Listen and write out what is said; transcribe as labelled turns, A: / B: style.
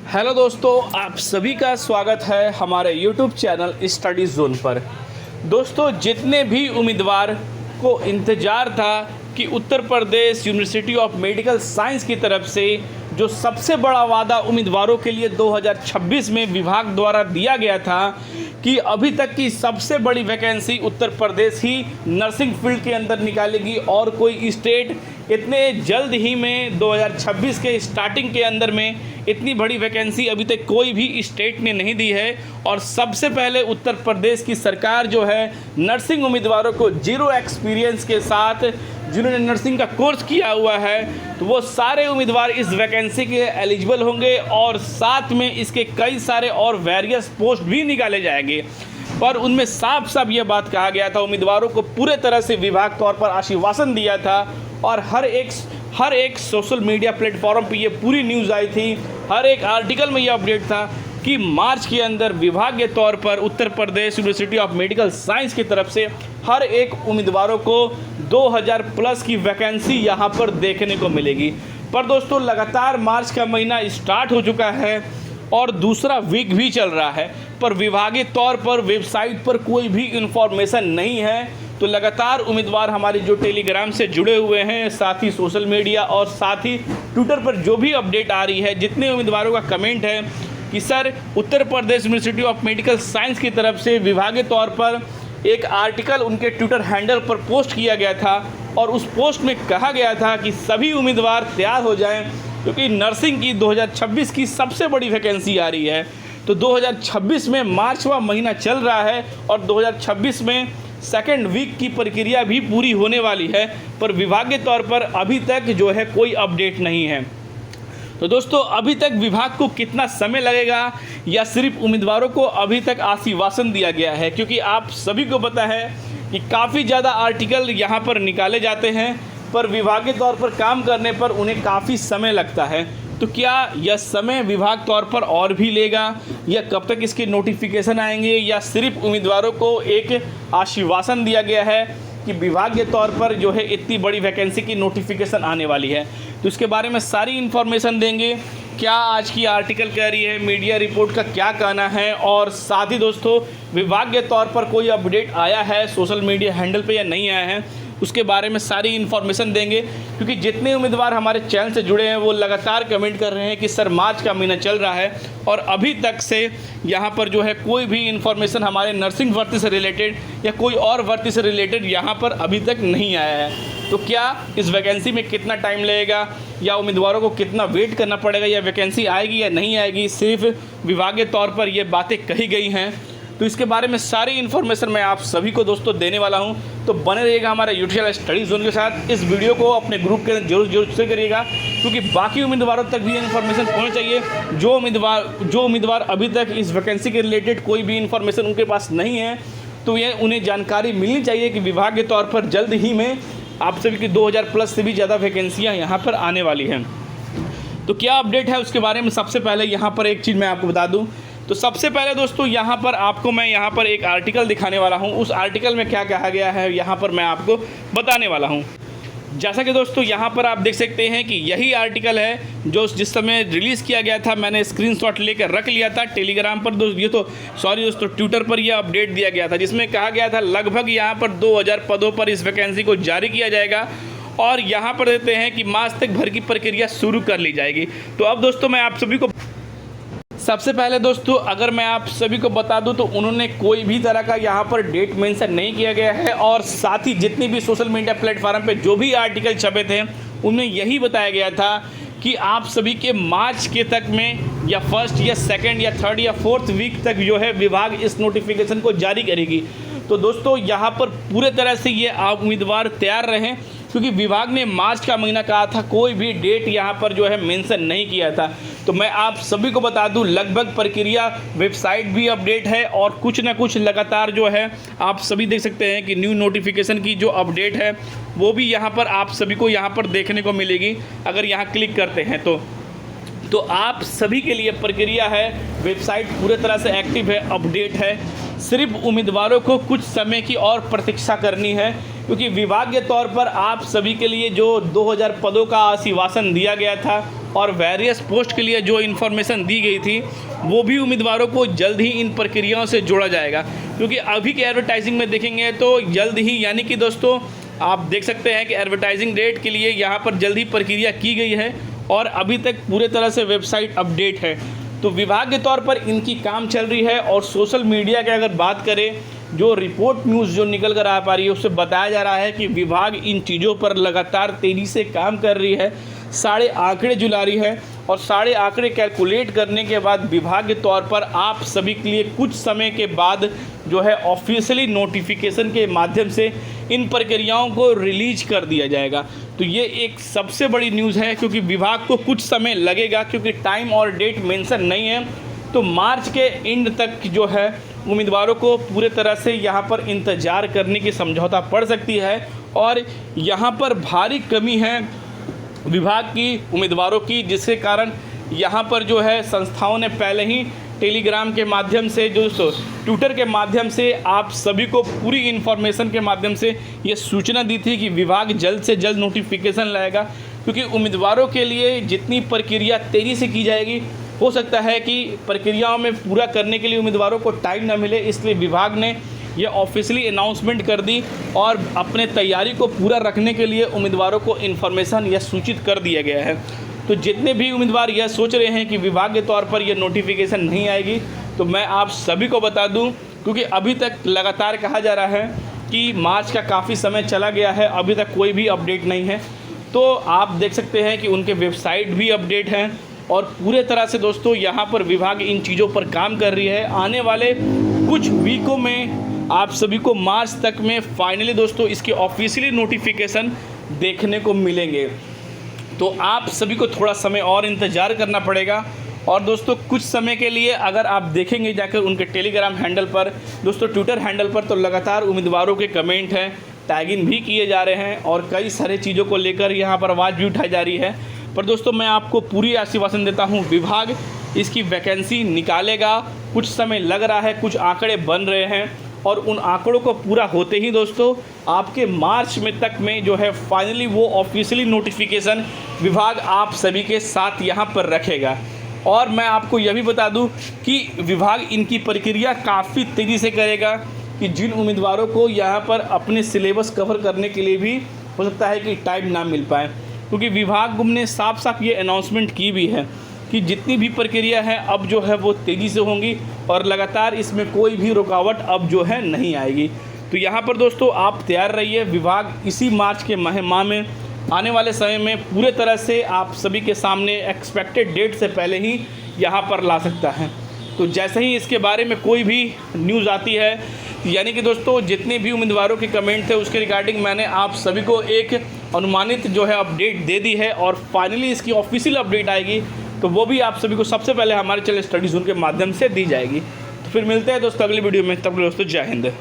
A: Hello दोस्तों, आप सभी का स्वागत है हमारे YouTube चैनल स्टडी जोन पर। दोस्तों, जितने भी उम्मीदवार को इंतज़ार था कि Uttar Pradesh university of medical science की तरफ से जो सबसे बड़ा वादा उम्मीदवारों के लिए 2026 में विभाग द्वारा दिया गया था कि अभी तक की सबसे बड़ी वैकेंसी उत्तर प्रदेश ही नर्सिंग फील्ड के अंदर निकालेगी और कोई स्टेट इतने जल्द ही में 2026 के स्टार्टिंग के अंदर में इतनी बड़ी वैकेंसी अभी तक कोई भी स्टेट ने नहीं दी है। और सबसे पहले उत्तर प्रदेश की सरकार जो है नर्सिंग उम्मीदवारों को जीरो एक्सपीरियंस के साथ जिन्होंने नर्सिंग का कोर्स किया हुआ है तो वो सारे उम्मीदवार इस वैकेंसी के एलिजिबल होंगे और साथ में इसके कई सारे और वेरियस पोस्ट भी निकाले जाएंगे। पर उनमें साफ साफ ये बात कहा गया था, उम्मीदवारों को पूरे तरह से विभाग तौर पर आश्वासन दिया था और हर एक सोशल मीडिया प्लेटफॉर्म पे ये पूरी न्यूज़ आई थी, हर एक आर्टिकल में ये अपडेट था कि मार्च के अंदर विभागीय तौर पर Uttar Pradesh university of medical science की तरफ से हर एक उम्मीदवारों को 2000 प्लस की वैकेंसी यहाँ पर देखने को मिलेगी। पर दोस्तों, लगातार मार्च का महीना स्टार्ट हो चुका है और दूसरा वीक भी चल रहा है, पर विभागीय तौर पर वेबसाइट पर कोई भी इंफॉर्मेशन नहीं है। तो लगातार उम्मीदवार हमारे जो टेलीग्राम से जुड़े हुए हैं, साथ ही सोशल मीडिया और साथ ही ट्विटर पर जो भी अपडेट आ रही है, जितने उम्मीदवारों का कमेंट है कि sir Uttar Pradesh university of medical science की तरफ से विभागीय तौर पर एक आर्टिकल उनके ट्विटर हैंडल पर पोस्ट किया गया था और उस पोस्ट में कहा गया था कि सभी उम्मीदवार तैयार हो जाएं क्योंकि नर्सिंग की 2026 की सबसे बड़ी वैकेंसी आ रही है। तो 2026 में मार्चवा महीना चल रहा है और 2026 में सेकेंड वीक की प्रक्रिया भी पूरी होने वाली है, पर विभागीय तौर पर अभी तक जो है कोई अपडेट नहीं है। तो दोस्तों, अभी तक विभाग को कितना समय लगेगा या सिर्फ उम्मीदवारों को अभी तक आश्वासन दिया गया है, क्योंकि आप सभी को पता है कि काफ़ी ज़्यादा आर्टिकल यहाँ पर निकाले जाते हैं पर विभागीय तौर पर काम करने पर उन्हें काफ़ी समय लगता है। तो क्या यह समय विभाग तौर पर और भी लेगा या कब तक इसके नोटिफिकेशन आएंगे, या सिर्फ उम्मीदवारों को एक आश्वासन दिया गया है कि विभाग के तौर पर जो है इतनी बड़ी वैकेंसी की नोटिफिकेशन आने वाली है। तो इसके बारे में सारी इन्फॉर्मेशन देंगे। क्या आज की आर्टिकल कह रही है, मीडिया रिपोर्ट का क्या कहना है, और साथ ही दोस्तों विभाग के तौर पर कोई अपडेट आया है सोशल मीडिया हैंडल पे या नहीं आया है, उसके बारे में सारी इन्फॉर्मेशन देंगे। क्योंकि जितने उम्मीदवार हमारे चैनल से जुड़े हैं वो लगातार कमेंट कर रहे हैं कि सर मार्च का महीना चल रहा है और अभी तक से यहाँ पर जो है कोई भी इन्फॉर्मेशन हमारे नर्सिंग भर्ती से रिलेटेड या कोई और भर्ती से रिलेटेड यहाँ पर अभी तक नहीं आया है। तो क्या इस वैकेंसी में कितना टाइम लगेगा या उम्मीदवारों को कितना वेट करना पड़ेगा, या वैकेंसी आएगी या नहीं आएगी, सिर्फ विभागीय तौर पर ये बातें कही गई हैं। तो इसके बारे में सारी इन्फॉर्मेशन मैं आप सभी को दोस्तों देने वाला हूं। तो बने रहिएगा हमारे यूट्यूब स्टडी जोन के साथ। इस वीडियो को अपने ग्रुप के अंदर जरूर शेयर करिएगा क्योंकि बाकी उम्मीदवारों तक भी इन्फॉर्मेशन पहुंच चाहिए। जो उम्मीदवार अभी तक इस वैकेंसी के रिलेटेड कोई भी इन्फॉर्मेशन उनके पास नहीं है तो ये उन्हें जानकारी मिलनी चाहिए कि विभाग के तौर पर जल्द ही में आप सभी की 2000 प्लस से भी ज़्यादा वैकेंसियाँ यहाँ पर आने वाली हैं। तो क्या अपडेट है उसके बारे में सबसे पहले यहाँ पर एक चीज़ मैं आपको बता दूँ। तो सबसे पहले दोस्तों यहाँ पर आपको मैं यहाँ पर एक आर्टिकल दिखाने वाला हूँ। उस आर्टिकल में क्या कहा गया है यहाँ पर मैं आपको बताने वाला हूँ। जैसा कि दोस्तों यहाँ पर आप देख सकते हैं कि यही आर्टिकल है जो जिस समय रिलीज़ किया गया था, मैंने स्क्रीनशॉट लेकर रख लिया था टेलीग्राम पर। दोस्तों ट्विटर पर यह अपडेट दिया गया था जिसमें कहा गया था लगभग यहाँ पर 2000 पदों पर इस वैकेंसी को जारी किया जाएगा और यहाँ पर देते हैं कि मार्च तक भर्ती की प्रक्रिया शुरू कर ली जाएगी। तो अब दोस्तों मैं आप सभी को सबसे पहले दोस्तों अगर मैं आप सभी को बता दूं तो उन्होंने कोई भी तरह का यहाँ पर डेट मेंशन नहीं किया गया है और साथ ही जितनी भी सोशल मीडिया प्लेटफॉर्म पे जो भी आर्टिकल छपे थे उनमें यही बताया गया था कि आप सभी के मार्च के तक में या फर्स्ट या सेकंड या थर्ड या फोर्थ वीक तक जो है विभाग इस नोटिफिकेशन को जारी करेगी। तो दोस्तों यहाँ पर पूरे तरह से ये आप उम्मीदवार तैयार रहें क्योंकि विभाग ने मार्च का महीना कहा था, कोई भी डेट यहाँ पर जो है मेंशन नहीं किया था। तो मैं आप सभी को बता दूं लगभग प्रक्रिया वेबसाइट भी अपडेट है और कुछ ना कुछ लगातार जो है आप सभी देख सकते हैं कि न्यू नोटिफिकेशन की जो अपडेट है वो भी यहाँ पर आप सभी को यहाँ पर देखने को मिलेगी अगर यहाँ क्लिक करते हैं तो आप सभी के लिए प्रक्रिया है, वेबसाइट पूरे तरह से एक्टिव है, अपडेट है। सिर्फ उम्मीदवारों को कुछ समय की और प्रतीक्षा करनी है क्योंकि विभाग के तौर पर आप सभी के लिए जो 2000 पदों का आश्वासन दिया गया था और वेरियस पोस्ट के लिए जो इन्फॉर्मेशन दी गई थी वो भी उम्मीदवारों को जल्द ही इन प्रक्रियाओं से जोड़ा जाएगा। क्योंकि अभी के एडवर्टाइजिंग में देखेंगे तो जल्द ही, यानी कि दोस्तों आप देख सकते हैं कि एडवर्टाइजिंग रेट के लिए यहाँ पर जल्द ही प्रक्रिया की गई है और अभी तक पूरे तरह से वेबसाइट अपडेट है। तो विभाग के तौर पर इनकी काम चल रही है। और सोशल मीडिया की अगर बात करें, जो रिपोर्ट न्यूज़ जो निकल कर आ पा रही है उससे बताया जा रहा है कि विभाग इन चीज़ों पर लगातार तेज़ी से काम कर रही है, सारे आंकड़े जुला रही है और सारे आंकड़े कैलकुलेट करने के बाद विभाग के तौर पर आप सभी के लिए कुछ समय के बाद जो है ऑफिशियली नोटिफिकेशन के माध्यम से इन प्रक्रियाओं को रिलीज कर दिया जाएगा। तो ये एक सबसे बड़ी न्यूज़ है, क्योंकि विभाग को कुछ समय लगेगा, क्योंकि टाइम और डेट मेंशन नहीं है। तो मार्च के एंड तक जो है उम्मीदवारों को पूरे तरह से यहाँ पर इंतज़ार करने की समझौता पड़ सकती है। और यहाँ पर भारी कमी है विभाग की उम्मीदवारों की, जिसके कारण यहाँ पर जो है संस्थाओं ने पहले ही टेलीग्राम के माध्यम से, जो ट्विटर के माध्यम से आप सभी को पूरी इन्फॉर्मेशन के माध्यम से ये सूचना दी थी कि विभाग जल्द से जल्द नोटिफिकेशन लाएगा। क्योंकि उम्मीदवारों के लिए जितनी प्रक्रिया तेज़ी से की जाएगी, हो सकता है कि प्रक्रियाओं में पूरा करने के लिए उम्मीदवारों को टाइम ना मिले, इसलिए विभाग ने ये ऑफिशियली अनाउंसमेंट कर दी और अपने तैयारी को पूरा रखने के लिए उम्मीदवारों को इन्फॉर्मेशन यह सूचित कर दिया गया है। तो जितने भी उम्मीदवार यह सोच रहे हैं कि विभाग के तौर पर यह नोटिफिकेशन नहीं आएगी, तो मैं आप सभी को बता दूं, क्योंकि अभी तक लगातार कहा जा रहा है कि मार्च का काफ़ी समय चला गया है, अभी तक कोई भी अपडेट नहीं है। तो आप देख सकते हैं कि उनके वेबसाइट भी अपडेट हैं और पूरे तरह से दोस्तों यहाँ पर विभाग इन चीज़ों पर काम कर रही है। आने वाले कुछ वीकों में आप सभी को मार्च तक में फाइनली दोस्तों इसके ऑफिशियली नोटिफिकेशन देखने को मिलेंगे। तो आप सभी को थोड़ा समय और इंतज़ार करना पड़ेगा। और दोस्तों कुछ समय के लिए अगर आप देखेंगे जाकर उनके टेलीग्राम हैंडल पर, दोस्तों ट्विटर हैंडल पर, तो लगातार उम्मीदवारों के कमेंट हैं, टैगिंग भी किए जा रहे हैं और कई सारे चीज़ों को लेकर यहाँ पर आवाज़ भी उठाई जा रही है। पर दोस्तों मैं आपको पूरी आश्वासन देता हूँ, विभाग इसकी वैकेंसी निकालेगा। कुछ समय लग रहा है, कुछ आंकड़े बन रहे हैं और उन आंकड़ों को पूरा होते ही दोस्तों आपके मार्च में तक में जो है फाइनली वो ऑफिशियली नोटिफिकेशन विभाग आप सभी के साथ यहाँ पर रखेगा। और मैं आपको यह भी बता दूं कि विभाग इनकी प्रक्रिया काफ़ी तेज़ी से करेगा कि जिन उम्मीदवारों को यहाँ पर अपने सिलेबस कवर करने के लिए भी हो सकता है कि टाइम ना मिल पाए, क्योंकि विभाग ने साफ साफ ये अनाउंसमेंट की भी है कि जितनी भी प्रक्रिया है अब जो है वो तेज़ी से होंगी और लगातार इसमें कोई भी रुकावट अब जो है नहीं आएगी। तो यहाँ पर दोस्तों आप तैयार रहिए, विभाग इसी मार्च के माह में आने वाले समय में पूरे तरह से आप सभी के सामने एक्सपेक्टेड डेट से पहले ही यहाँ पर ला सकता है। तो जैसे ही इसके बारे में कोई भी न्यूज़ आती है, यानी कि दोस्तों जितने भी उम्मीदवारों के कमेंट थे उसके रिगार्डिंग मैंने आप सभी को एक अनुमानित जो है अपडेट दे दी है और फाइनली इसकी ऑफिशियल अपडेट आएगी तो वो भी आप सभी को सबसे पहले हमारे चैनल स्टडी जोन के माध्यम से दी जाएगी। तो फिर मिलते हैं दोस्तों अगली वीडियो में, तब दोस्तों जय हिंद।